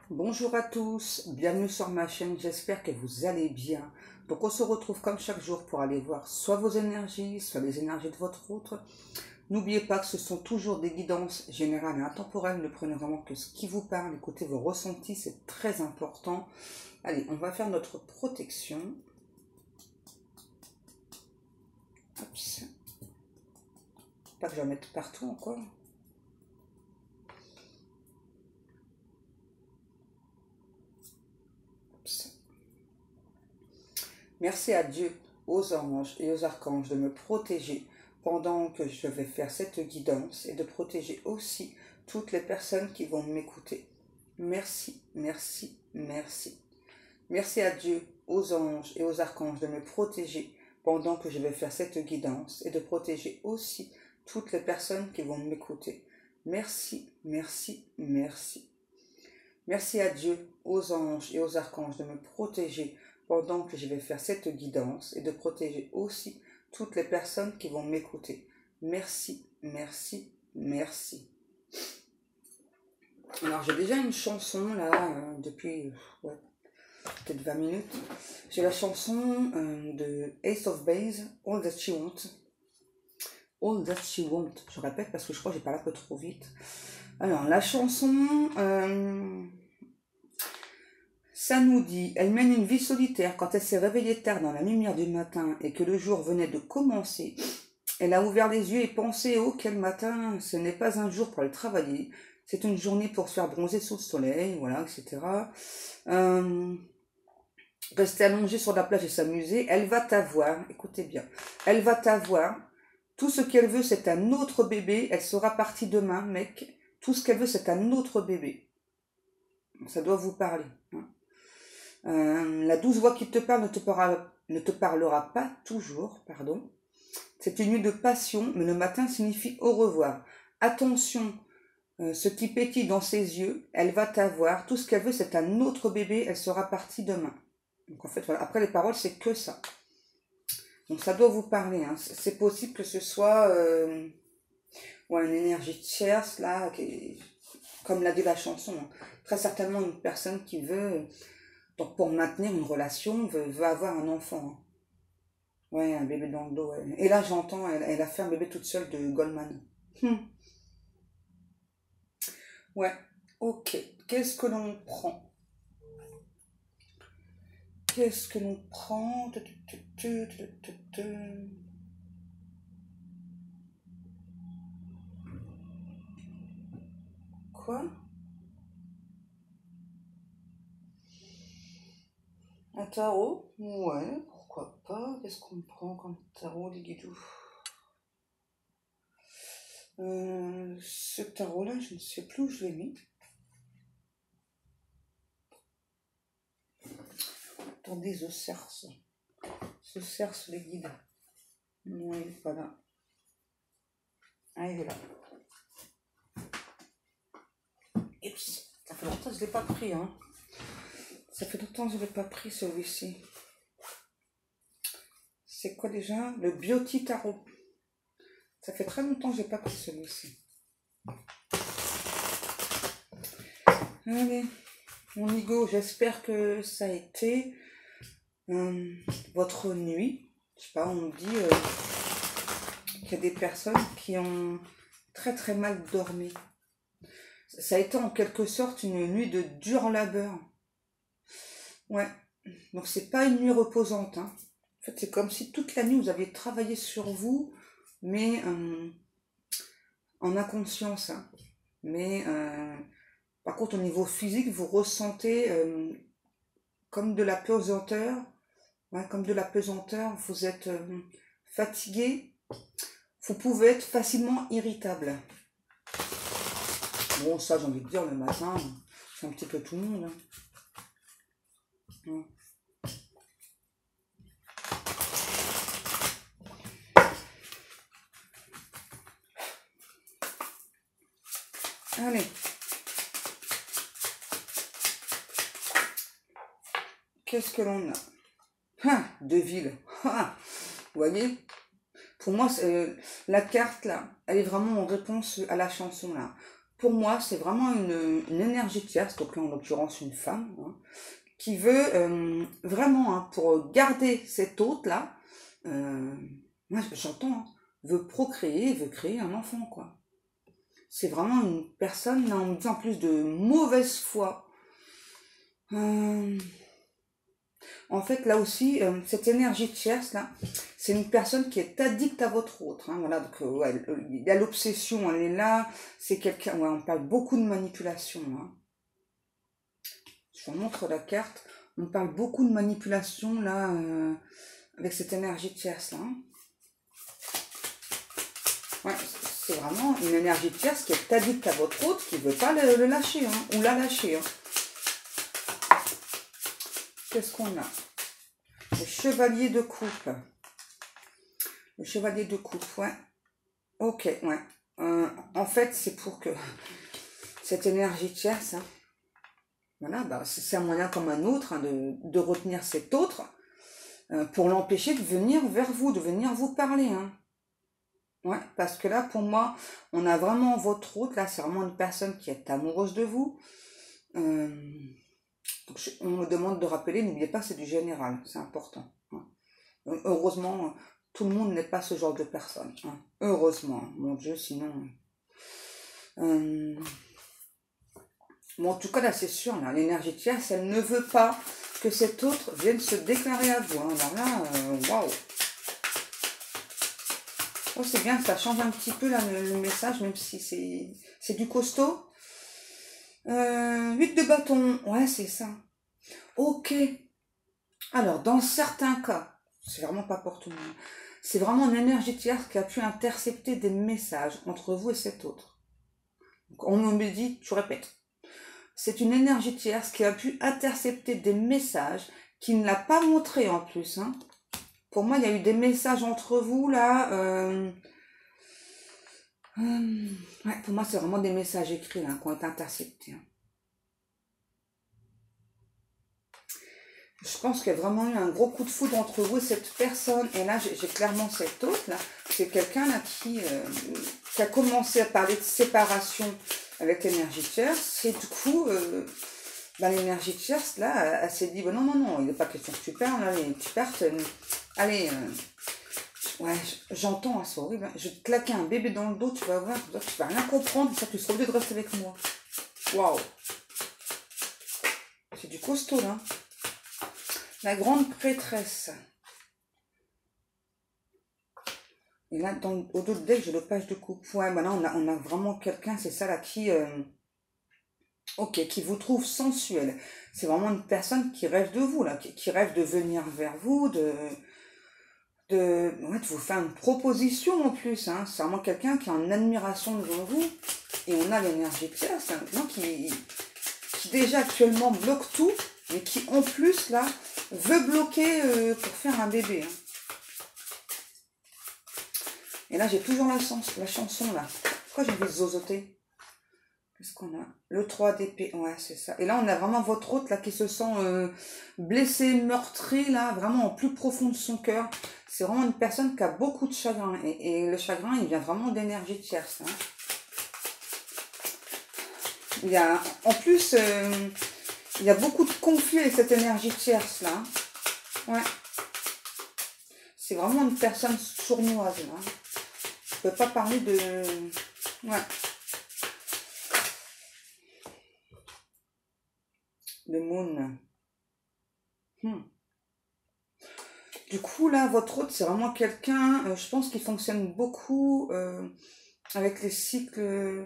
Bonjour à tous, bienvenue sur ma chaîne, j'espère que vous allez bien. Donc on se retrouve comme chaque jour pour aller voir soit vos énergies, soit les énergies de votre autre. N'oubliez pas que ce sont toujours des guidances générales et intemporelles, ne prenez vraiment que ce qui vous parle, écoutez vos ressentis, c'est très important. Allez, on va faire notre protection. Hop. Pas que je vais mettre partout encore. Merci à Dieu, aux anges et aux archanges de me protéger pendant que je vais faire cette guidance et de protéger aussi toutes les personnes qui vont m'écouter. Merci, merci, merci. Merci à Dieu, aux anges et aux archanges de me protéger pendant que je vais faire cette guidance et de protéger aussi toutes les personnes qui vont m'écouter. Merci, merci, merci. Merci à Dieu, aux anges et aux archanges de me protéger pendant que je vais faire cette guidance et de protéger aussi toutes les personnes qui vont m'écouter. Merci, merci, merci. Alors j'ai déjà une chanson là depuis peut-être 20 minutes. J'ai la chanson de Ace of Base, All That She Want. All That She Want. Je répète parce que je crois que j'ai parlé un peu trop vite. Alors la chanson... ça nous dit, elle mène une vie solitaire quand elle s'est réveillée tard dans la lumière du matin et que le jour venait de commencer. Elle a ouvert les yeux et pensé, oh quel matin, ce n'est pas un jour pour aller travailler, c'est une journée pour se faire bronzer sous le soleil, voilà, etc. Rester allongée sur la plage et s'amuser, elle va t'avoir, écoutez bien, elle va t'avoir, tout ce qu'elle veut c'est un autre bébé, elle sera partie demain, mec, tout ce qu'elle veut c'est un autre bébé. Ça doit vous parler, hein. La douce voix qui te parle ne te parlera pas toujours, pardon. C'est une nuit de passion, mais le matin signifie au revoir. Attention, ce qui pétille dans ses yeux, elle va t'avoir. Tout ce qu'elle veut, c'est un autre bébé, elle sera partie demain. Donc en fait, voilà. Après les paroles, c'est que ça. Donc ça doit vous parler, hein. C'est possible que ce soit une énergie tierce, là, comme l'a dit la chanson. Hein. Très certainement une personne qui veut... Donc pour maintenir une relation, veut avoir un enfant. Hein. Ouais, un bébé dans le dos. Ouais. Et là j'entends, elle a fait un bébé toute seule de Goldman. Ouais, ok. Qu'est-ce que l'on prend? Qu'est-ce que l'on prend? Quoi? Un tarot? Ouais, pourquoi pas? Qu'est-ce qu'on prend comme tarot, les guidoux? Ce tarot-là, je ne sais plus où je l'ai mis. Attendez, je cherche. Je cherche les guides. Non, il n'est pas là. Ah, il est là. Et ça fait longtemps que je ne l'ai pas pris, hein. Ça fait longtemps que je ne l'ai pas pris, celui-ci. C'est quoi déjà? Le Beauty Tarot. Ça fait très longtemps que je n'ai pas pris celui-ci. Allez, mon ego, j'espère que ça a été votre nuit. Je sais pas, on me dit qu'il y a des personnes qui ont très très mal dormi. Ça a été en quelque sorte une nuit de dur labeur. Ouais, donc c'est pas une nuit reposante. Hein. En fait, c'est comme si toute la nuit vous aviez travaillé sur vous, mais en inconscience. Hein. Mais par contre, au niveau physique, vous ressentez comme de la pesanteur. Ouais, comme de la pesanteur, vous êtes fatigué. Vous pouvez être facilement irritable. Bon, ça, j'ai envie de dire, le matin, c'est un petit peu tout le monde. Hein. Ouais. Allez. Qu'est-ce que l'on a? Deux villes. Vous voyez? Pour moi, la carte, là, elle est vraiment en réponse à la chanson, là. pour moi, c'est vraiment une énergie tierce, donc là, en l'occurrence, une femme, hein, qui veut vraiment, hein, pour garder cet hôte-là, moi, j'entends, hein, veut procréer, veut créer un enfant, quoi. C'est vraiment une personne, là, on me dit en plus de mauvaise foi. En fait, là aussi, cette énergie tierce, là, c'est une personne qui est addicte à votre autre. Hein, voilà, donc, ouais, il y a l'obsession, elle est là. C'est quelqu'un, ouais, on parle beaucoup de manipulation. Hein. Je vous montre la carte. On parle beaucoup de manipulation, là, avec cette énergie tierce, là. Hein. Ouais, c'est vraiment une énergie tierce qui est addicte à votre autre, qui ne veut pas le lâcher, hein, ou la lâcher. Hein. Qu'est-ce qu'on a? Le chevalier de coupe. Le chevalier de coupe, ouais. Ok, ouais. En fait, c'est pour que cette énergie tierce, hein, voilà, bah, c'est un moyen comme un autre, hein, de retenir cet autre pour l'empêcher de venir vers vous, de venir vous parler. Hein. Ouais, parce que là, pour moi, on a vraiment votre autre, là, c'est vraiment une personne qui est amoureuse de vous. Donc, on me demande de rappeler, n'oubliez pas, c'est du général, c'est important. Hein. Heureusement, tout le monde n'est pas ce genre de personne. Hein. Heureusement, mon Dieu, sinon... Bon, en tout cas, là, c'est sûr, là, l'énergie tierce, elle ne veut pas que cet autre vienne se déclarer à vous. Hein. Alors là, waouh! Oh, c'est bien, ça change un petit peu là, le message, même si c'est du costaud. 8 de bâton, ouais, c'est ça. Ok. Alors, dans certains cas, c'est vraiment pas pour tout le monde, c'est vraiment une énergie tierce qui a pu intercepter des messages entre vous et cet autre. Donc, on me dit, je répète, c'est une énergie tierce qui a pu intercepter des messages qui ne l'a pas montré en plus. Hein. Pour moi, il y a eu des messages entre vous là. Ouais, pour moi, c'est vraiment des messages écrits là, qui ont été interceptés. Hein. Je pense qu'il y a vraiment eu un gros coup de foudre entre vous et cette personne. Et là, j'ai clairement cette autre là. C'est quelqu'un là qui a commencé à parler de séparation avec l'énergie tierce. Et du coup, l'énergie tierce là, elle s'est dit, non, non, non, il n'est pas question que tu perds, là, tu partes. Allez, ouais, j'entends, hein, c'est horrible. Hein. Je vais te claquer un bébé dans le dos, tu vas voir, tu vas rien comprendre, ça, tu seras obligé de rester avec moi. Waouh! C'est du costaud, là. La grande prêtresse. Et là, au dos de deck, j'ai le page de coupe. Ouais, bah là, on a vraiment quelqu'un, c'est ça, là, qui vous trouve sensuel. C'est vraiment une personne qui rêve de vous, là, qui rêve de venir vers vous, de vous faire une proposition en plus. Hein. C'est vraiment quelqu'un qui est en admiration devant vous. Et on a l'énergie tierce, hein, qui déjà actuellement bloque tout, mais qui en plus, là, veut bloquer pour faire un bébé. Hein. Et là, j'ai toujours la chanson, là. Pourquoi j'ai envie de zozoter? Qu'est-ce qu'on a? Le 3 d'épée, ouais, c'est ça. Et là, on a vraiment votre autre, là, qui se sent blessé, meurtri, là, vraiment en plus profond de son cœur. C'est vraiment une personne qui a beaucoup de chagrin. Et le chagrin, il vient vraiment d'énergie tierce. Hein. Il y a, en plus, il y a beaucoup de conflits avec cette énergie tierce, là. Ouais. C'est vraiment une personne sournoise, là. Je ne peux pas parler de... Ouais. Le moon. Du coup, là, votre hôte, c'est vraiment quelqu'un, je pense, qui fonctionne beaucoup avec les cycles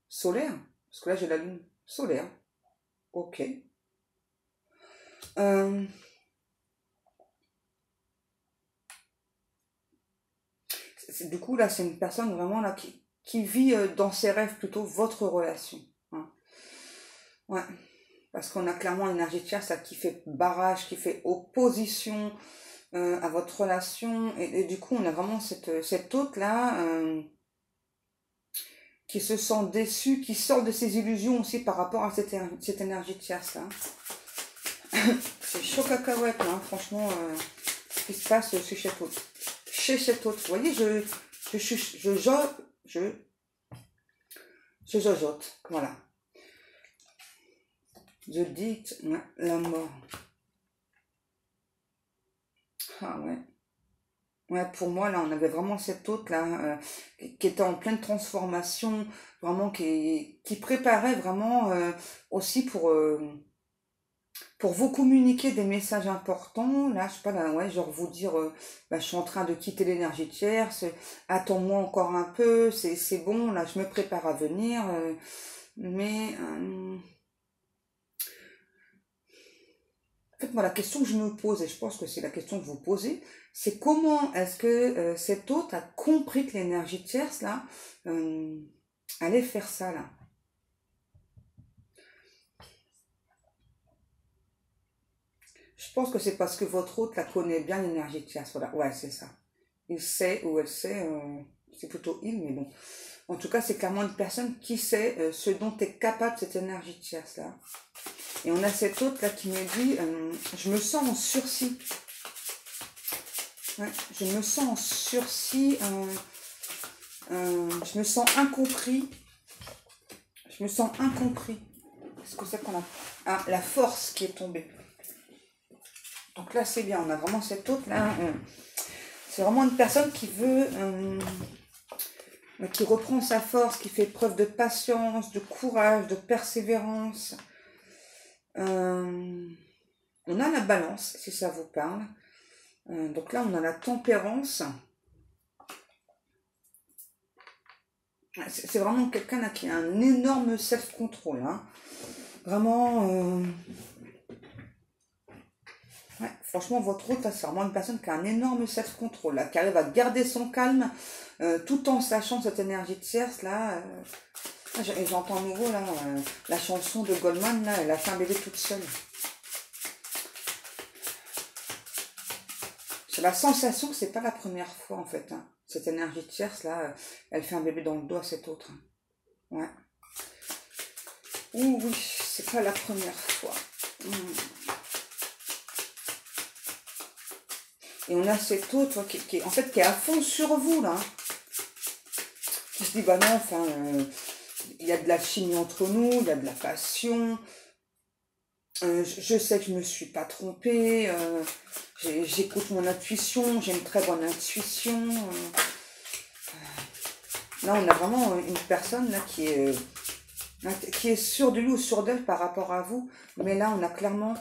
solaires. Parce que là, j'ai la lune solaire. Ok. Du coup, là, c'est une personne vraiment là qui vit dans ses rêves plutôt votre relation. Hein. Ouais. Parce qu'on a clairement l'énergie tierce qui fait barrage, qui fait opposition à votre relation. Et du coup, on a vraiment cette hôte-là qui se sent déçu, qui sort de ses illusions aussi par rapport à cette énergie tierce-là. C'est chaud cacahuète, hein, franchement, ce qui se passe chez cet hôte. Vous voyez, Je jojote, voilà. Je dis, ouais, la mort. Ah ouais. Ouais, pour moi, là, on avait vraiment cette hôte là, qui était en pleine transformation, vraiment qui préparait vraiment aussi pour vous communiquer des messages importants. Là, je sais pas, là, ouais, genre vous dire, bah, je suis en train de quitter l'énergie tierce, attends-moi encore un peu, c'est bon, là, je me prépare à venir, mais en fait, moi, la question que je me pose, et je pense que c'est la question que vous posez, c'est comment est-ce que cet hôte a compris que l'énergie tierce, là, euh, allait faire ça, là. Je pense que c'est parce que votre hôte la connaît bien, l'énergie tierce. Voilà, ouais, c'est ça. Il sait ou elle sait, c'est plutôt il, mais bon. En tout cas, c'est clairement une personne qui sait ce dont est capable cette énergie tierce, là. Et on a cet hôte, là, qui me dit, je me sens en sursis. Ouais, je me sens en sursis, je me sens incompris. Je me sens incompris. Qu'est-ce que c'est qu'on a? Ah, la force qui est tombée. Donc là, c'est bien. On a vraiment cette autre là. C'est vraiment une personne qui veut, qui reprend sa force, qui fait preuve de patience, de courage, de persévérance. On a la balance, si ça vous parle. Donc là, on a la tempérance. C'est vraiment quelqu'un là qui a un énorme self-control. Hein. Vraiment, ouais, franchement, votre hôte, c'est vraiment une personne qui a un énorme self-control, là, qui arrive à garder son calme tout en sachant cette énergie tierce, là. J'entends à nouveau, là, la chanson de Goldman, là, elle a fait un bébé toute seule. J'ai la sensation que c'est pas la première fois, en fait. Hein. Cette énergie tierce, là, elle fait un bébé dans le dos à cet autre. Hein. Ouais. Ouh, oui, c'est pas la première fois. Et on a cet autre en fait, qui est à fond sur vous, là. Qui se dit, bah non, enfin, il y a de la chimie entre nous, il y a de la passion. Je sais que je me suis pas trompée. J'écoute mon intuition, j'ai une très bonne intuition. Là, on a vraiment une personne là qui est sûre de lui ou sûre d'elle par rapport à vous. Mais là, on a clairement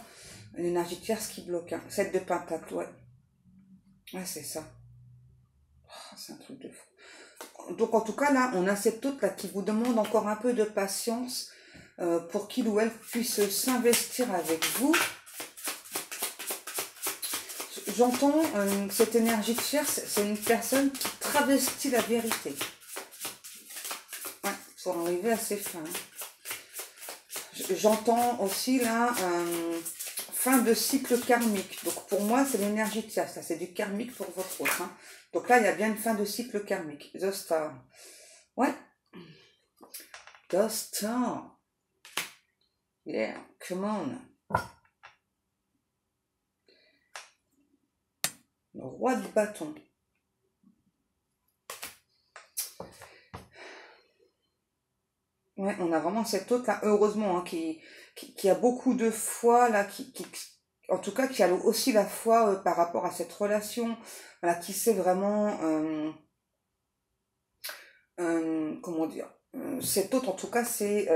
une énergie tierce qui bloque. Hein. 7 de pentacle, ouais. Ouais, c'est ça. Oh, c'est un truc de fou. Donc, en tout cas, là, on a cette autre là qui vous demande encore un peu de patience pour qu'il ou elle puisse s'investir avec vous. J'entends cette énergie tierce, c'est une personne qui travestit la vérité. Ouais, pour arriver à ses fins. J'entends aussi là fin de cycle karmique. Donc pour moi, c'est l'énergie tierce. Ça, c'est du karmique pour votre autre. Hein. Donc là, il y a bien une fin de cycle karmique. The Star. Ouais. The Star. Yeah, come on. Le roi du bâton. Ouais, on a vraiment cette autre là, heureusement, hein, qui a beaucoup de foi, là, en tout cas, qui a aussi la foi par rapport à cette relation, voilà, qui sait vraiment, comment dire, cet autre, en tout cas, c'est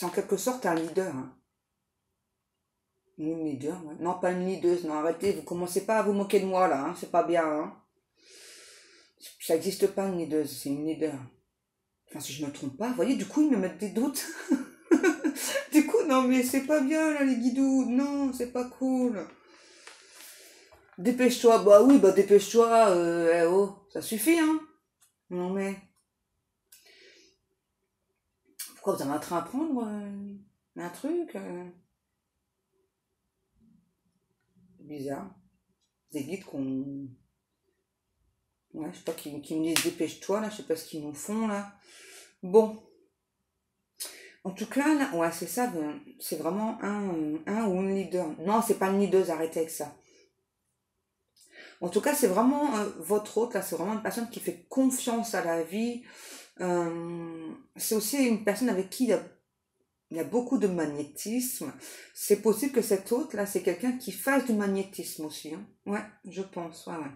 en quelque sorte un leader. Hein. Une leader, ouais. Non, pas une leaduse, non, arrêtez, vous commencez pas à vous moquer de moi, là, hein, c'est pas bien, hein. Ça n'existe pas une leaduse, c'est une leader. Enfin, si je me trompe pas, vous voyez, du coup, ils me mettent des doutes. Du coup, non, mais c'est pas bien, là, les guidous. Non, c'est pas cool. Dépêche-toi. Bah oui, bah dépêche-toi. Oh, ça suffit, hein. Non, mais pourquoi vous avez un train à prendre un truc bizarre. Des guides qu'on... Ouais, je sais pas, qui me disent dépêche-toi, là, je sais pas ce qu'ils nous font, là. Bon. En tout cas, là, ouais, c'est ça, c'est vraiment un ou une leader. Non, c'est pas une leader, arrêtez avec ça. En tout cas, c'est vraiment votre hôte, là, c'est vraiment une personne qui fait confiance à la vie, C'est aussi une personne avec qui il y a beaucoup de magnétisme. C'est possible que cet autre là, c'est quelqu'un qui fasse du magnétisme aussi, hein. Ouais, je pense, ouais, ouais.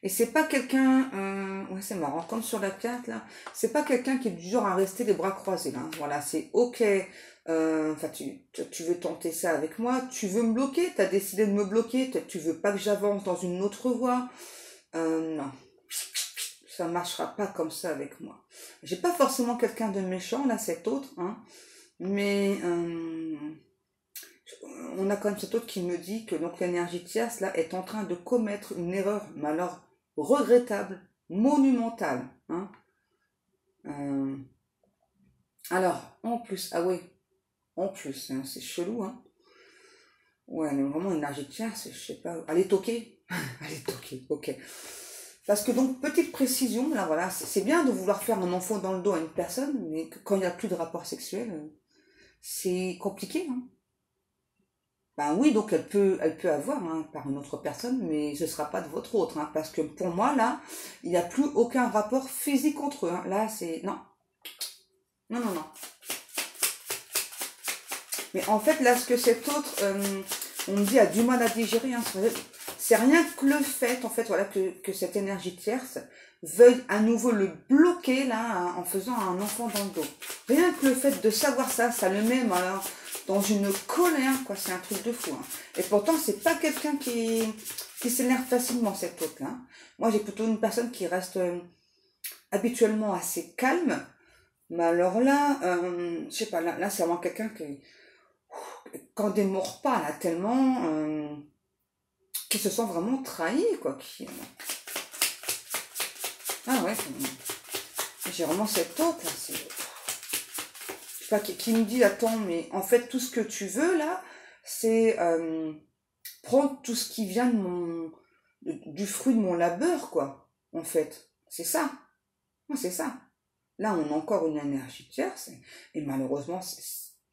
Et c'est pas quelqu'un, ouais, c'est marrant, comme sur la carte là, c'est pas quelqu'un qui est du genre à rester les bras croisés là, hein. Voilà, c'est ok. Enfin, tu veux tenter ça avec moi, tu veux me bloquer, t'as décidé de me bloquer, tu veux pas que j'avance dans une autre voie. Non, ça marchera pas comme ça avec moi. J'ai pas forcément quelqu'un de méchant là, cet autre, hein, mais on a quand même cet autre qui me dit que donc l'énergie tierce là est en train de commettre une erreur, mais alors regrettable, monumentale, hein. Euh, alors, en plus, ah oui, en plus, hein, c'est chelou, hein. Ouais, mais vraiment énergie tierce, je sais pas, elle est toquée, elle est toquée, ok. Parce que donc, petite précision, là voilà, c'est bien de vouloir faire un enfant dans le dos à une personne, mais quand il n'y a plus de rapport sexuel, c'est compliqué, hein. Ben oui, donc elle peut avoir, hein, par une autre personne, mais ce ne sera pas de votre autre, hein, parce que pour moi, là, il n'y a plus aucun rapport physique entre eux, hein. Là, c'est... Non, non, non, non. Mais en fait, là, ce que cet autre, on me dit, a du mal à digérer, hein, c'est rien que le fait, en fait, voilà, que cette énergie tierce veuille à nouveau le bloquer, là, hein, en faisant un enfant dans le dos. Rien que le fait de savoir ça, ça le met, alors, dans une colère, quoi, c'est un truc de fou, hein. Et pourtant, c'est pas quelqu'un qui s'énerve facilement, cet autre, là. Moi, j'ai plutôt une personne qui reste habituellement assez calme, mais alors là, je sais pas, là c'est vraiment quelqu'un quand démord pas, là, tellement, qui se sent vraiment trahi, quoi. Ah ouais, j'ai vraiment cette autre, là, c'est... Je sais pas, qui me dit, attends, mais en fait, tout ce que tu veux, là, c'est prendre tout ce qui vient du fruit de mon labeur, quoi, en fait. C'est ça. Ouais, c'est ça. Là, on a encore une énergie tierce, et malheureusement,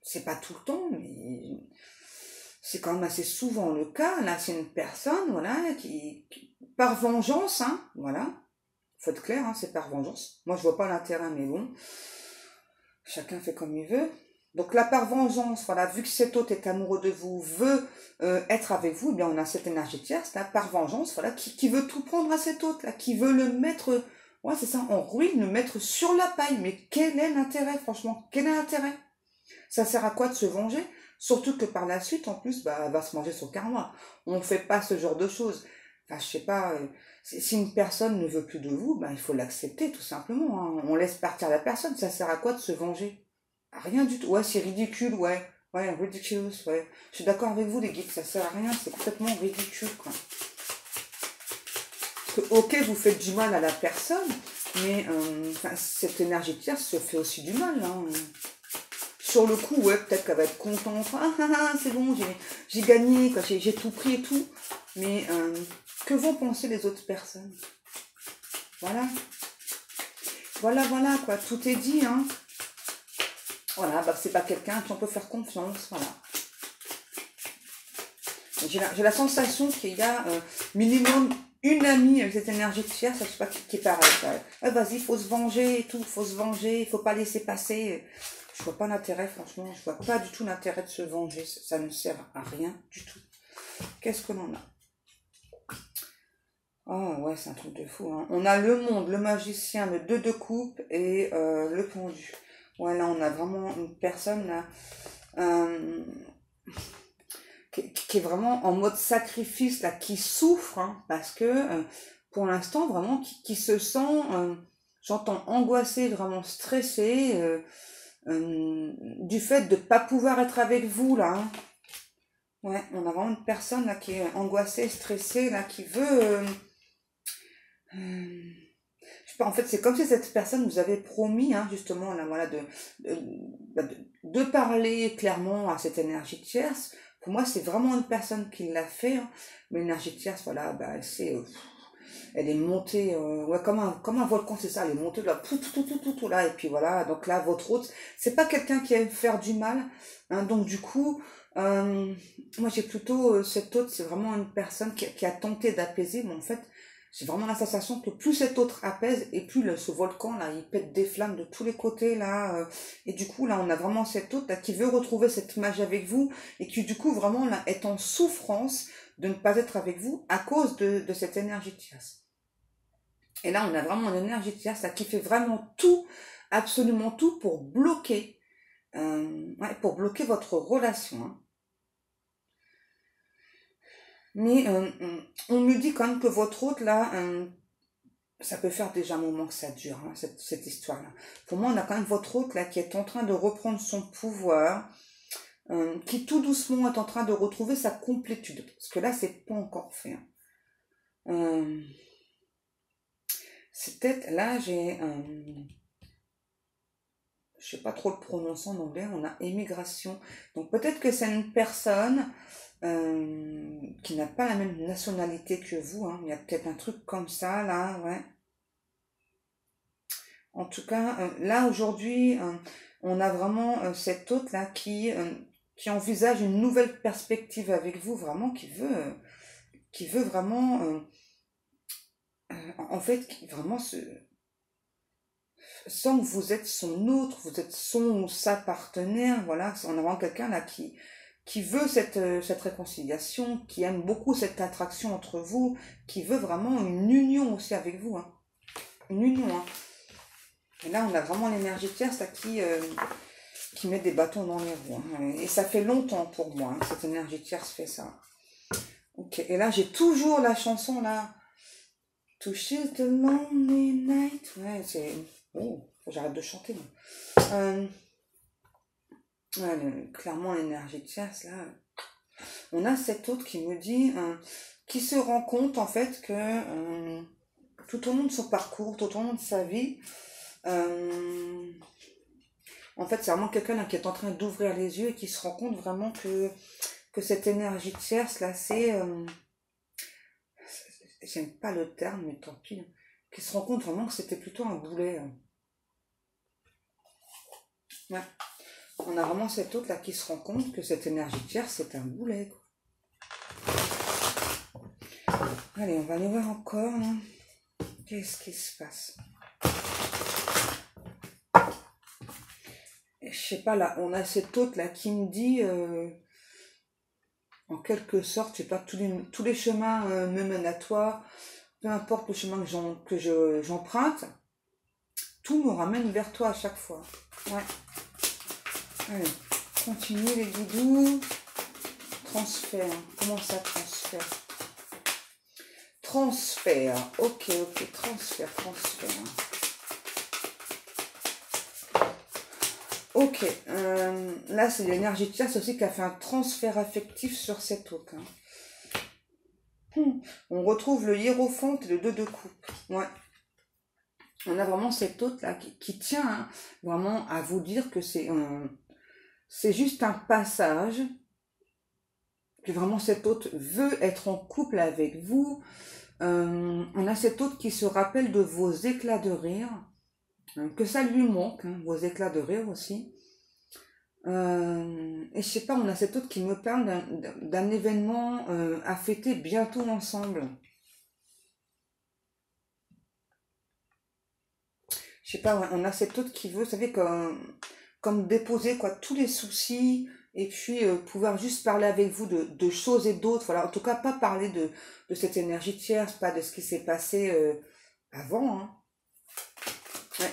c'est pas tout le temps, mais c'est quand même assez souvent le cas. Là, c'est une personne, voilà, par vengeance, hein, voilà, faut être clair, hein, c'est par vengeance. Moi, je vois pas l'intérêt, mais bon, chacun fait comme il veut. Donc là, par vengeance, voilà, vu que cet autre est amoureux de vous, veut être avec vous, eh bien, on a cette énergie tierce, là, par vengeance, voilà, qui veut tout prendre à cet autre, là, qui veut le mettre, ouais, c'est ça, en ruine, le mettre sur la paille. Mais quel est l'intérêt, franchement? Quel est l'intérêt? Ça sert à quoi de se venger? Surtout que par la suite, en plus, bah, elle va se manger son karma. On ne fait pas ce genre de choses. Enfin, je sais pas, si une personne ne veut plus de vous, bah, il faut l'accepter, tout simplement, hein. On laisse partir la personne. Ça sert à quoi de se venger? À rien du tout. Ouais, c'est ridicule, ouais. Ouais, ridiculous, ouais. Je suis d'accord avec vous, les geeks, ça sert à rien, c'est complètement ridicule, quoi. Parce que, ok, vous faites du mal à la personne, mais cette énergie tierce se fait aussi du mal, hein. Sur le coup, ouais, peut-être qu'elle va être contente. Ah, ah, ah, c'est bon, j'ai gagné, quoi, j'ai tout pris et tout. Mais que vont penser les autres personnes? Voilà. Voilà, voilà, quoi. Tout est dit, hein. Voilà, bah, c'est pas quelqu'un qui on peut faire confiance. Voilà. J'ai la sensation qu'il y a minimum une amie avec cette énergie de chair, ça, je sais pas, qui est pareil. Ah, vas-y, il faut se venger et tout, faut se venger, il faut pas laisser passer. Je vois pas l'intérêt, franchement, je vois pas du tout l'intérêt de se venger. Ça ne sert à rien du tout. Qu'est-ce que l'on a? Oh ouais, c'est un truc de fou, hein. On a le monde, le magicien, le 2 de coupe et le pendu. Ouais, là, on a vraiment une personne là, euh, qui est vraiment en mode sacrifice, là, qui souffre, hein, parce que pour l'instant, vraiment, qui se sent, j'entends, angoissé, vraiment stressé, du fait de ne pas pouvoir être avec vous, là, hein. Ouais, on a vraiment une personne là qui est angoissée, stressée, là, qui veut... je sais pas, en fait, c'est comme si cette personne vous avait promis, hein, justement, là, voilà, de, bah, de parler clairement à cette énergie tierce. Pour moi, c'est vraiment une personne qui l'a fait, hein. Mais l'énergie tierce, voilà, bah, elle est montée, ouais, comme un volcan, c'est ça, elle est montée là, tout, là, et puis voilà, donc là, votre hôte, c'est pas quelqu'un qui aime faire du mal, hein, donc du coup, moi j'ai plutôt, cette hôte, c'est vraiment une personne qui a tenté d'apaiser, mais en fait, J'ai vraiment la sensation que plus cet autre apaise et plus ce volcan là, il pète des flammes de tous les côtés là. Et du coup là, on a vraiment cet autre là qui veut retrouver cette magie avec vous et qui du coup vraiment là est en souffrance de ne pas être avec vous à cause de cette énergie de tierce. Et là, on a vraiment une énergie de tierce là qui fait vraiment tout, absolument tout pour bloquer votre relation. Hein. Mais on me dit quand même que votre hôte, là, ça peut faire déjà un moment que ça dure, hein, cette histoire-là. Pour moi, on a quand même votre hôte, là, qui est en train de reprendre son pouvoir, qui tout doucement est en train de retrouver sa complétude. Parce que là, c'est pas encore fait. Hein. C'est peut-être, là, je sais pas trop le prononcer en anglais, on a émigration. Donc peut-être que c'est une personne qui n'a pas la même nationalité que vous. Hein. Il y a peut-être un truc comme ça, là, ouais. En tout cas, là, aujourd'hui, on a vraiment cet hôte-là qui envisage une nouvelle perspective avec vous, vraiment, qui veut vraiment, en fait, vraiment sans que vous êtes son autre, vous êtes son ou sa partenaire, voilà, on a vraiment quelqu'un là qui veut cette réconciliation, qui aime beaucoup cette attraction entre vous, qui veut vraiment une union aussi avec vous, hein. Une union, hein. Et là, on a vraiment l'énergie tierce là, qui met des bâtons dans les roues, hein. Et ça fait longtemps pour moi, hein, cette énergie tierce fait ça. Ok, et là, j'ai toujours la chanson là, To Shield the Lonely Night, ouais, c'est... Oh, faut que j'arrête de chanter, moi. Ouais, clairement, l'énergie tierce, là. On a cet autre qui me dit, qui se rend compte, en fait, que tout au long de son parcours, tout au long de sa vie, en fait, c'est vraiment quelqu'un qui est en train d'ouvrir les yeux et qui se rend compte vraiment que cette énergie tierce, là, j'aime pas le terme, mais tant pis, hein, qui se rend compte vraiment que c'était plutôt un boulet. Hein. Ouais. On a vraiment cet autre là qui se rend compte que cette énergie tierce c'est un boulet. Quoi. Allez, on va aller voir encore là. Qu'est-ce qui se passe? Je sais pas là, on a cet autre là qui me dit en quelque sorte, je sais pas, tous les chemins me mènent à toi, peu importe le chemin que j'emprunte, tout me ramène vers toi à chaque fois. Ouais. Allez, continue les doudous. Transfert. Comment ça, transfert? Transfert. Ok, transfert. Ok, là c'est l'énergie tierce aussi qui a fait un transfert affectif sur cet autre. Hein. On retrouve le hiérophante et le 2 de coupe. Ouais. On a vraiment cet autre là qui tient hein, vraiment à vous dire que c'est juste un passage, que vraiment cet autre veut être en couple avec vous. On a cet autre qui se rappelle de vos éclats de rire, hein, que ça lui manque, hein, vos éclats de rire aussi. Et je sais pas, on a cet autre qui me parle d'un événement à fêter bientôt ensemble. Je sais pas, ouais, on a cet autre qui veut, vous savez, comme déposer quoi tous les soucis et puis pouvoir juste parler avec vous de choses et d'autres. Voilà, en tout cas, pas parler de cette énergie tierce, pas de ce qui s'est passé avant. Hein.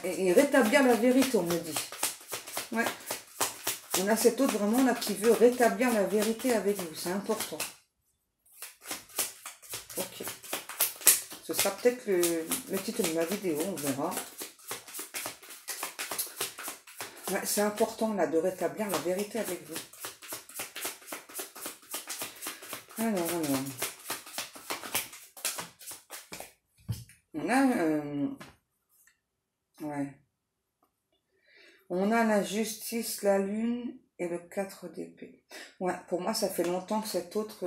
Et rétablir la vérité, on me dit. Ouais. On a cet autre vraiment là qui veut rétablir la vérité avec vous. C'est important. Ok. Ce sera peut-être le titre de ma vidéo, on verra. Ouais, c'est important là de rétablir la vérité avec vous. Alors. On a... ouais. On a la justice, la lune et le 4 d'épée. Ouais, pour moi, ça fait longtemps que cet autre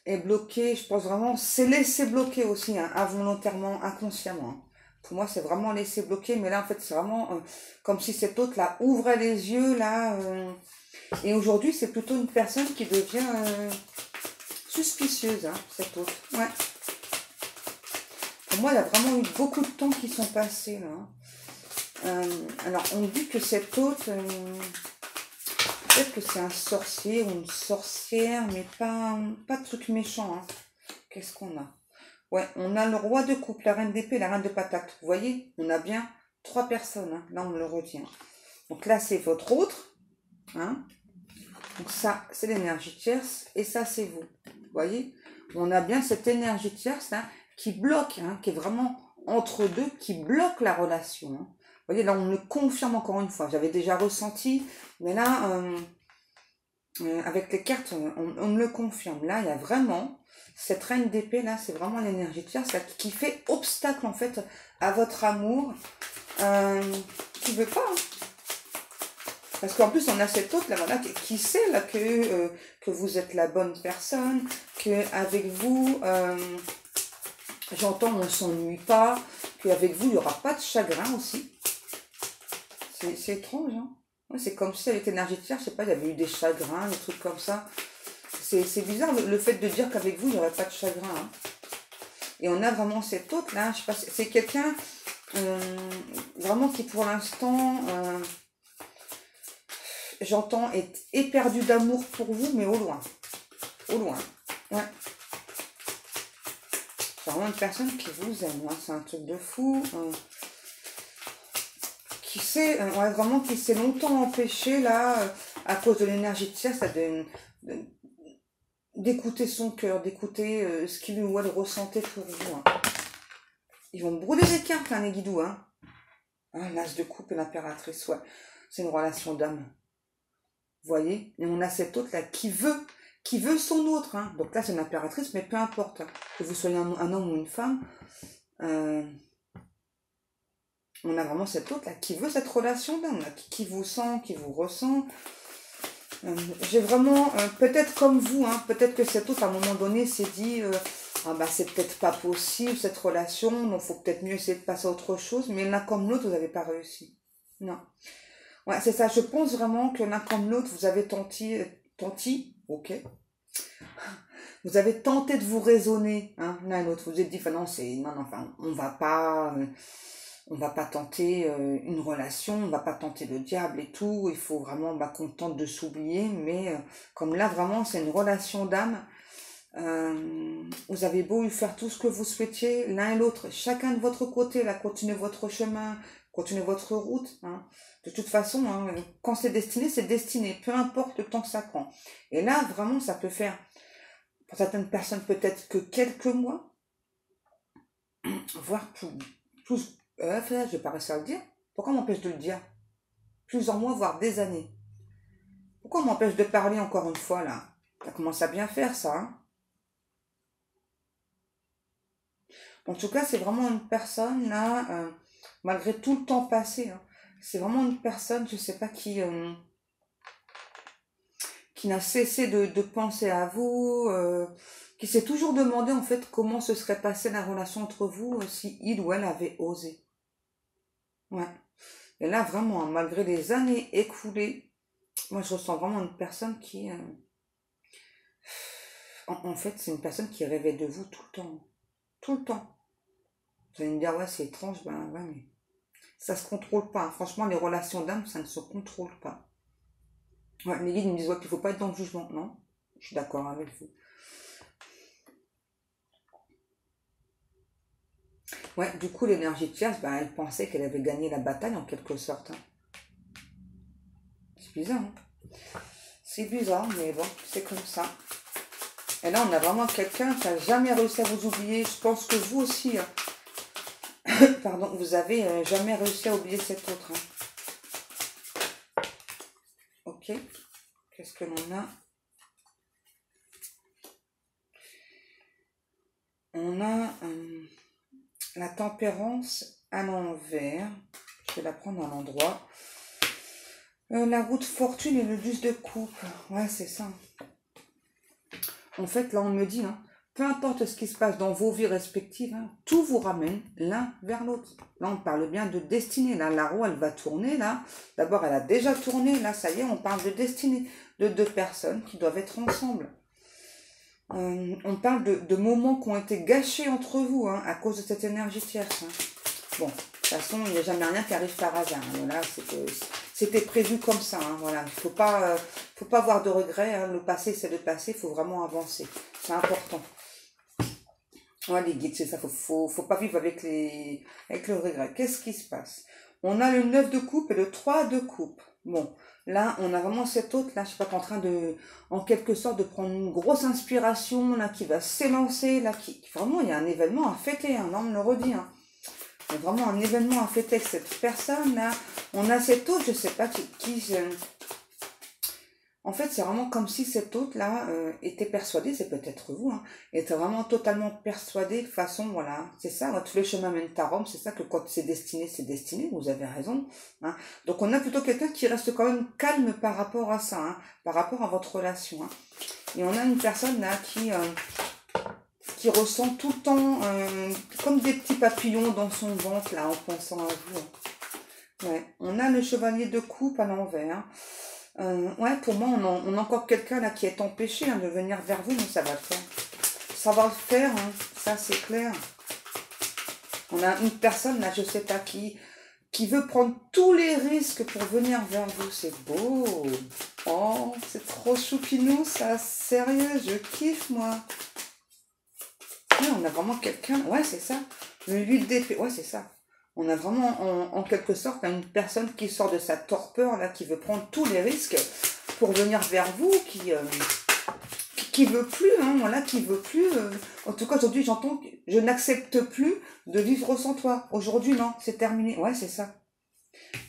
est bloqué. Je pense vraiment, c'est laissé bloquer aussi, hein, involontairement, inconsciemment. Hein. Pour moi, c'est vraiment laissé bloquer. Mais là, en fait, c'est vraiment comme si cet autre, là, ouvrait les yeux, là. Et aujourd'hui, c'est plutôt une personne qui devient suspicieuse, hein, cet autre. Ouais. Pour moi, il y a vraiment eu beaucoup de temps qui sont passés, là. Alors, on dit que cet hôte, peut-être que c'est un sorcier ou une sorcière, mais pas de truc méchant, hein. Qu'est-ce qu'on a? Ouais, on a le roi de coupe, la reine d'épée, la reine de patate. Vous voyez, on a bien 3 personnes, hein. Là, on le retient. Donc là, c'est votre autre, hein. Donc ça, c'est l'énergie tierce, et ça, c'est vous. Vous voyez, on a bien cette énergie tierce, hein, qui bloque, hein, qui est vraiment entre deux, qui bloque la relation, hein. Vous voyez, là, on me le confirme encore une fois. J'avais déjà ressenti, mais là, avec les cartes, on me le confirme. Là, il y a vraiment cette reine d'épée, là, c'est vraiment l'énergie tierce, là, qui fait obstacle, en fait, à votre amour, qui veut pas, hein. Parce qu'en plus, on a cette autre, là, voilà, qui sait, là, que vous êtes la bonne personne, qu'avec vous, j'entends, on ne s'ennuie pas, qu'avec vous, il n'y aura pas de chagrin aussi. C'est étrange, hein. Ouais, c'est comme si avec l'énergie tierce, je sais pas, il y avait eu des chagrins, des trucs comme ça. C'est bizarre le fait de dire qu'avec vous, il n'y aurait pas de chagrin, hein. Et on a vraiment cette autre, là, je sais pas, c'est quelqu'un vraiment qui, pour l'instant, j'entends, est éperdu d'amour pour vous, mais au loin. Au loin. Ouais. C'est vraiment une personne qui vous aime, hein. C'est un truc de fou. Qui s'est ouais, vraiment qui s'est longtemps empêché là à cause de l'énergie tierce d'écouter son cœur, d'écouter ce qu'il ou elle ressentait pour vous, hein. Ils vont brûler les cartes, hein, les guidoux, hein. Hein, l'as de coupe et l'impératrice, ouais. C'est une relation d'âme. Vous voyez? Et on a cette autre là qui veut son autre, hein. Donc là c'est une impératrice, mais peu importe, hein, que vous soyez un homme ou une femme, on a vraiment cette autre là qui veut cette relation d'âme, qui vous sent, qui vous ressent. J'ai vraiment, peut-être comme vous, hein, peut-être que cette autre à un moment donné s'est dit, ah bah c'est peut-être pas possible cette relation, donc faut peut-être mieux essayer de passer à autre chose, mais l'un comme l'autre vous n'avez pas réussi. Non. Ouais, c'est ça, je pense vraiment que l'un comme l'autre vous avez ok. Vous avez tenté de vous raisonner, hein, l'un et l'autre. Vous vous êtes dit, enfin non, enfin, on va pas tenter une relation, on va pas tenter le diable et tout, il faut vraiment qu'on tente de s'oublier, mais comme là vraiment c'est une relation d'âme, vous avez beau faire tout ce que vous souhaitiez, l'un et l'autre, chacun de votre côté, là, continuez votre chemin, continuez votre route, hein. De toute façon, hein, quand c'est destiné, peu importe le temps que ça prend. Et là, vraiment, ça peut faire, pour certaines personnes, peut-être que quelques mois, voire plus je vais pas réussir à le dire. Pourquoi on m'empêche de le dire? Plusieurs mois, voire des années. Pourquoi on m'empêche de parler encore une fois, là? Ça commence à bien faire, ça, hein. En tout cas, c'est vraiment une personne, là, malgré tout le temps passé, hein, c'est vraiment une personne, je sais pas, qui n'a cessé de penser à vous, qui s'est toujours demandé, en fait, comment se serait passée la relation entre vous, si il ou elle avait osé. Ouais. Et là, vraiment, hein, malgré les années écoulées, moi, je ressens vraiment une personne qui... en fait, c'est une personne qui rêvait de vous tout le temps. Tout le temps. Vous allez me dire, ouais, c'est étrange. Ben ouais, mais ça se contrôle pas, hein. Franchement, les relations d'âme, ça ne se contrôle pas. Ouais, les guides me disent, ouais, qu'il ne faut pas être dans le jugement. Non, je suis d'accord avec vous. Ouais, du coup, l'énergie tierce, ben, elle pensait qu'elle avait gagné la bataille en quelque sorte, hein. C'est bizarre, hein. C'est bizarre, mais bon, c'est comme ça. Et là, on a vraiment quelqu'un qui n'a jamais réussi à vous oublier. Je pense que vous aussi, hein. Pardon, vous avez jamais réussi à oublier cet autre, hein. Ok. Qu'est-ce que l'on a? On a la tempérance à l'envers. Je vais la prendre à l'endroit. La roue de fortune et le 10 de coupe. Ouais, c'est ça. En fait, là, on me dit, hein, peu importe ce qui se passe dans vos vies respectives, hein, tout vous ramène l'un vers l'autre. Là, on parle bien de destinée. Là, la roue, elle va tourner. Là, d'abord, elle a déjà tourné. Là, ça y est, on parle de destinée. De deux personnes qui doivent être ensemble. On parle de moments qui ont été gâchés entre vous, hein, à cause de cette énergie tierce. Hein. Bon, de toute façon, il n'y a jamais rien qui arrive par hasard. Hein. Voilà, c'était prévu comme ça. Hein, voilà. Il ne faut pas avoir de regrets. Hein. Le passé, c'est le passé. Il faut vraiment avancer. C'est important. Ouais, les guides, c'est ça. Faut pas vivre avec le regret. Qu'est-ce qui se passe? On a le 9 de coupe et le 3 de coupe. Bon, là, on a vraiment cet autre, là, je sais pas, qui est en train de, en quelque sorte, de prendre une grosse inspiration, là, qui va s'élancer, là, vraiment, il y a un événement à fêter, hein, là, on me le redit, hein. Il y a vraiment un événement à fêter avec cette personne, là. On a cet autre, je sais pas, en fait, c'est vraiment comme si cet hôte-là était persuadé, c'est peut-être vous, hein, était vraiment totalement persuadé de façon, voilà, c'est ça, ouais, tous les chemins mènent à Rome, c'est ça que quand c'est destiné, vous avez raison. Hein. Donc on a plutôt quelqu'un qui reste quand même calme par rapport à ça, hein, par rapport à votre relation. Hein. Et on a une personne là qui ressent tout le temps comme des petits papillons dans son ventre, là, en pensant à vous. Hein. Ouais. On a le chevalier de coupe à l'envers. Hein. Ouais, pour moi, on a encore quelqu'un là qui est empêché hein, de venir vers vous, mais ça va le faire. Ça va le faire, hein, ça c'est clair. On a une personne là, je sais pas qui veut prendre tous les risques pour venir vers vous. C'est beau. Oh, c'est trop choupinou, ça. Sérieux, je kiffe, moi. Ouais, on a vraiment quelqu'un. Ouais, c'est ça. Le 8 d'épée. Ouais, c'est ça. On a vraiment, en quelque sorte, une personne qui sort de sa torpeur, là, qui veut prendre tous les risques pour venir vers vous, qui veut plus, hein, voilà, qui veut plus. En tout cas, aujourd'hui, j'entends que je n'accepte plus de vivre sans toi. Aujourd'hui, non, c'est terminé. Ouais, c'est ça.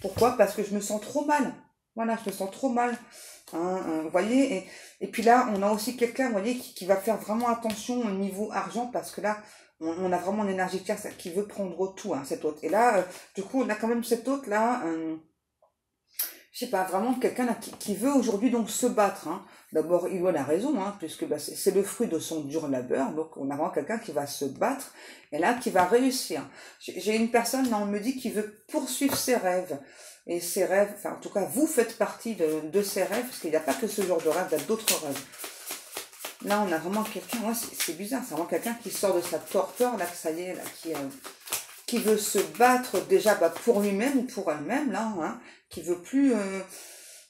Pourquoi? Parce que je me sens trop mal. Voilà, je me sens trop mal. Hein, vous voyez, et puis là, on a aussi quelqu'un, vous voyez, qui va faire vraiment attention au niveau argent, parce que là, on a vraiment une énergie claire qui veut prendre tout, hein, cet autre. Et là, du coup, on a quand même cet autre là, je sais pas, vraiment quelqu'un là qui veut aujourd'hui donc se battre. Hein. D'abord, il a la raison, hein, puisque bah, c'est le fruit de son dur labeur. Donc, on a vraiment quelqu'un qui va se battre et là, qui va réussir. J'ai une personne, là, on me dit, qui veut poursuivre ses rêves. Et ses rêves, enfin, en tout cas, vous faites partie de ses rêves, parce qu'il n'y a pas que ce genre de rêve, il y a d'autres rêves. Là, on a vraiment quelqu'un, ouais, c'est bizarre, c'est vraiment quelqu'un qui sort de sa torpeur, là, que ça y est, là, qui veut se battre déjà bah, pour lui-même ou pour elle-même, là, hein, qui veut plus,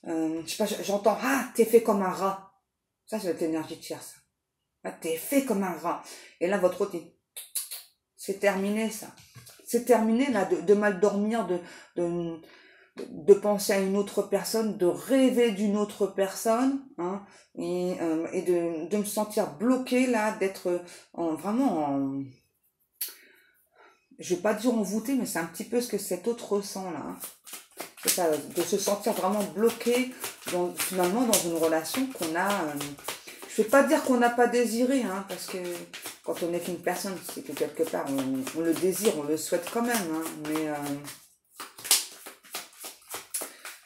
je sais pas, j'entends, ah, t'es fait comme un rat. Ça, c'est votre énergie de chair, ça. Ah, t'es fait comme un rat. Et là, votre autre, c'est terminé, ça. C'est terminé, là, de mal dormir, de penser à une autre personne, de rêver d'une autre personne, hein, et de me sentir bloqué, là, d'être vraiment en, je vais pas dire envoûté, mais c'est un petit peu ce que cet autre ressent, là. Hein. C'est ça, de se sentir vraiment bloqué, finalement, dans une relation qu'on a... je vais pas dire qu'on n'a pas désiré, hein, parce que quand on est qu'une personne, c'est que quelque part, on le désire, on le souhaite quand même, hein, mais...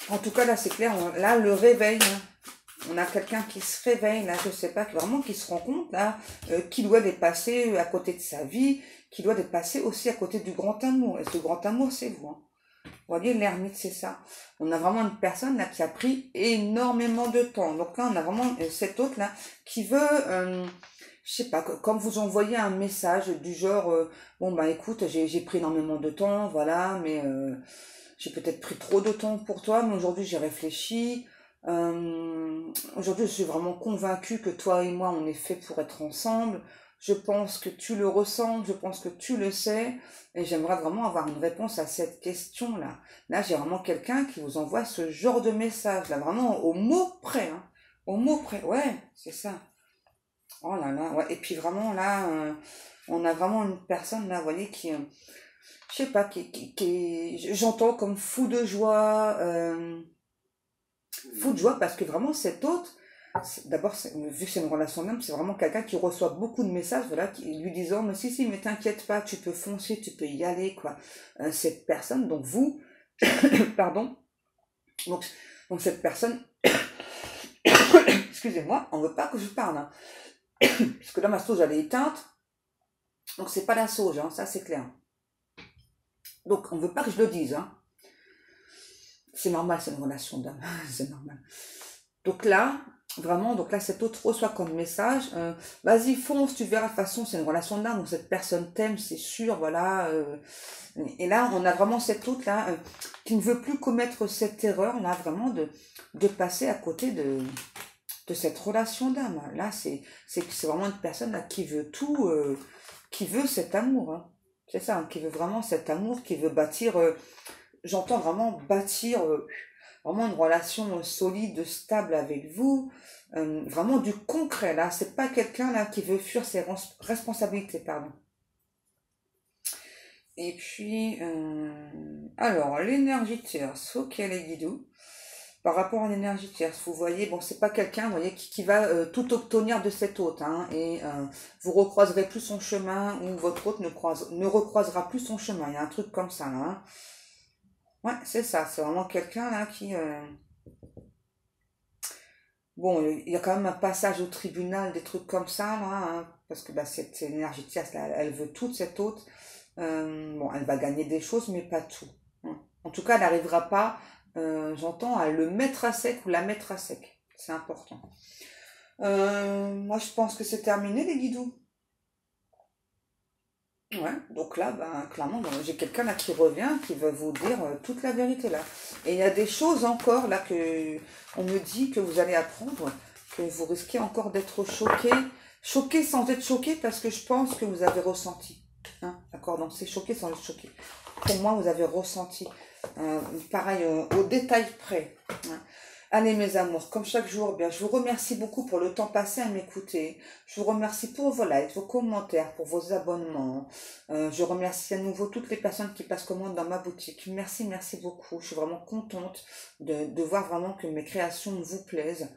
en tout cas, là, c'est clair, là, le réveil, hein, on a quelqu'un qui se réveille, là, je sais pas, vraiment qui se rend compte, là, qui doit dépasser à côté de sa vie, qui doit dépasser aussi à côté du grand amour. Et ce grand amour, c'est vous. Hein. Vous voyez, l'ermite, c'est ça. On a vraiment une personne, là, qui a pris énormément de temps. Donc là, on a vraiment cet autre, là, qui veut... je sais pas, comme vous envoyez un message du genre, bon, bah, écoute, j'ai pris énormément de temps, voilà, mais... j'ai peut-être pris trop de temps pour toi, mais aujourd'hui j'ai réfléchi. Aujourd'hui je suis vraiment convaincue que toi et moi on est fait pour être ensemble. Je pense que tu le ressens, je pense que tu le sais. Et j'aimerais vraiment avoir une réponse à cette question-là. Là j'ai vraiment quelqu'un qui vous envoie ce genre de message, là vraiment au mot près. Hein. Au mot près, ouais, c'est ça. Oh là là, ouais. Et puis vraiment là, on a vraiment une personne là, vous voyez, qui... je sais pas, j'entends comme fou de joie parce que vraiment cet autre, d'abord, vu que c'est une relation d'homme, c'est vraiment quelqu'un qui reçoit beaucoup de messages, voilà, qui lui disant, mais si, mais t'inquiète pas, tu peux foncer, tu peux y aller, quoi. Cette personne, donc vous, pardon, donc cette personne, excusez-moi, on veut pas que je parle, hein, parce que là, ma sauge, elle est éteinte, donc c'est pas la sauge, hein, ça c'est clair. Donc, on veut pas que je le dise, hein. C'est normal, c'est une relation d'homme, c'est normal. Donc là, Vraiment, donc là, cet autre reçoit comme message, vas-y, fonce, tu verras, de toute façon, c'est une relation d'âme, donc cette personne t'aime, c'est sûr, voilà. Et là, on a vraiment cet autre là, qui ne veut plus commettre cette erreur, là, vraiment, de passer à côté de cette relation d'âme. Là, c'est vraiment une personne là, qui veut tout, qui veut cet amour. Hein. C'est ça, hein, qui veut vraiment cet amour, qui veut bâtir, j'entends vraiment bâtir vraiment une relation solide, stable avec vous, vraiment du concret là. C'est pas quelqu'un là qui veut fuir ses responsabilités, pardon. Et puis, alors l'énergie tierce, ok les guidoux. Par rapport à l'énergie tierce, vous voyez, bon, c'est pas quelqu'un, vous voyez, qui va tout obtenir de cet hôte, hein, et vous recroiserez plus son chemin, ou votre hôte ne recroisera plus son chemin. Il y a un truc comme ça, là. Hein. Ouais, c'est ça, c'est vraiment quelqu'un là qui... Bon, il y a quand même un passage au tribunal, des trucs comme ça, là, hein, parce que bah, cette énergie tierce, là, elle veut toute cette hôte. Bon, elle va gagner des choses, mais pas tout. Hein. En tout cas, elle n'arrivera pas, j'entends, à le mettre à sec ou la mettre à sec. C'est important. Moi, je pense que c'est terminé, les guidoux. Ouais, donc là, ben, clairement, ben, j'ai quelqu'un là qui revient, qui va vous dire toute la vérité là. Et il y a des choses encore là que on me dit que vous allez apprendre, que vous risquez encore d'être choqué. Choqué sans être choqué parce que je pense que vous avez ressenti. Hein, d'accord, donc c'est choqué sans être choqué. Pour moi, vous avez ressenti. Pareil, au détail près. Hein. Allez mes amours, comme chaque jour, bien, je vous remercie beaucoup pour le temps passé à m'écouter. Je vous remercie pour vos likes, vos commentaires, pour vos abonnements. Je remercie à nouveau toutes les personnes qui passent commande dans ma boutique. Merci, merci beaucoup. Je suis vraiment contente de voir vraiment que mes créations vous plaisent.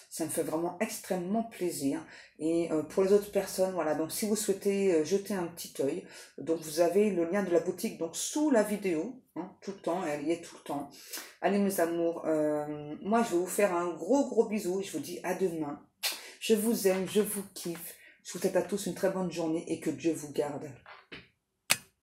Ça me fait vraiment extrêmement plaisir. Et pour les autres personnes, voilà, donc si vous souhaitez jeter un petit œil, donc vous avez le lien de la boutique donc sous la vidéo, hein, tout le temps, elle y est tout le temps. Allez mes amours, moi je vais vous faire un gros bisou et je vous dis à demain. Je vous aime, je vous kiffe. Je vous souhaite à tous une très bonne journée et que Dieu vous garde.